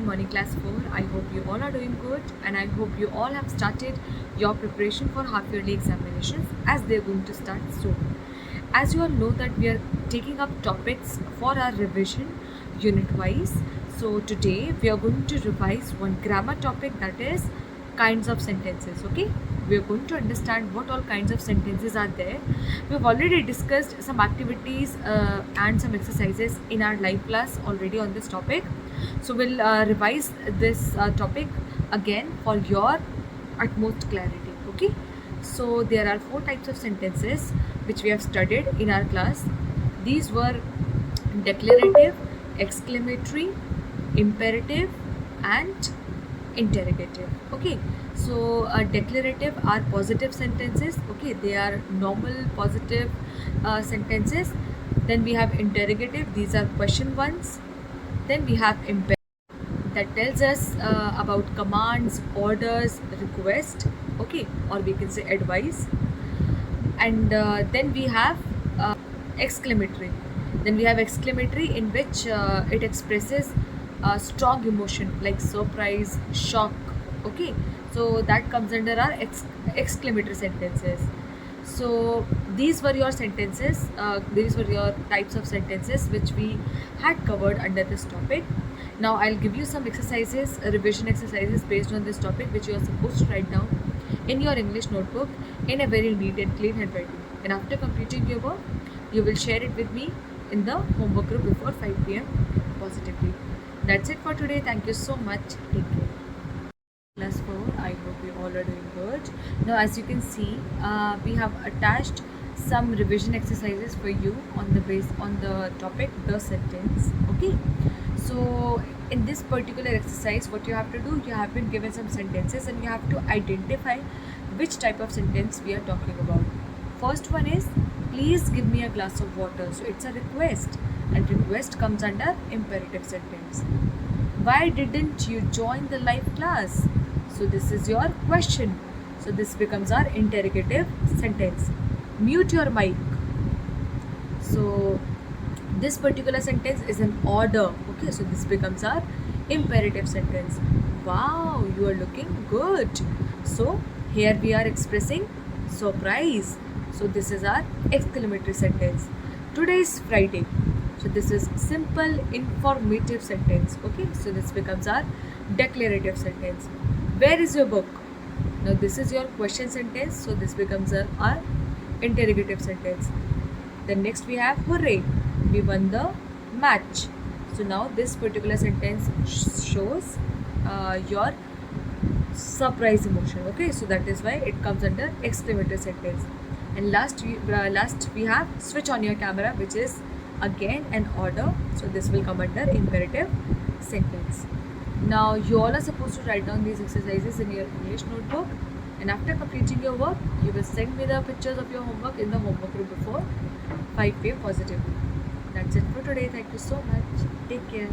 morning class 4. I hope you all are doing good and I hope you all have started your preparation for half yearly examinations as they're going to start soon. As you all know that we are taking up topics for our revision unit wise. So today we are going to revise one grammar topic, that is kinds of sentences. Okay, we are going to understand what all kinds of sentences are there. We have already discussed some activities and some exercises in our live class already on this topic. So we'll revise this topic again for your utmost clarity. Okay, so there are 4 types of sentences which we have studied in our class. These were declarative, exclamatory, imperative and interrogative. Okay, so declarative are positive sentences. Okay, they are normal positive sentences. Then we have interrogative, these are question ones. Then we have imperative, that tells us about commands, orders, request. Okay, or we can say advice. And then we have exclamatory. Then we have exclamatory, in which it expresses strong emotion like surprise, shock. Okay, so that comes under our exclamatory sentences. So these were your sentences, these were your types of sentences which we had covered under this topic. Now I'll give you some exercises, revision exercises based on this topic, which you are supposed to write down in your English notebook in a very neat and clean handwriting. And after completing your work, you will share it with me in the homework group before 5 p.m. positively. That's it for today. Thank you so much. Take care. Class 4, I hope you all are doing good. Now as you can see, we have attached some revision exercises for you on the topic the sentence. Okay, so in this particular exercise, what you have to do, you have been given some sentences and you have to identify which type of sentence we are talking about. First one is, please give me a glass of water. So it's a request, and request comes under imperative sentence. Why didn't you join the live class? So this is your question. So this becomes our interrogative sentence. Mute your mic. So this particular sentence is an order. Okay, so this becomes our imperative sentence. Wow, you are looking good. So here we are expressing surprise. So this is our exclamatory sentence. Today is Friday. So this is simple informative sentence. Okay, so this becomes our declarative sentence. Where is your book? Now this is your question sentence. So this becomes our interrogative sentence. Then next we have hooray, we won the match. So now this particular sentence shows your surprise emotion. Okay, so that is why it comes under exclamatory sentence. And last we have switch on your camera, which is again an order. So this will come under imperative sentence. Now you all are supposed to write down these exercises in your English notebook, and after completing your work, you will send me the pictures of your homework in the homework group before 5 p.m. positively. That's it for today. Thank you so much. Take care.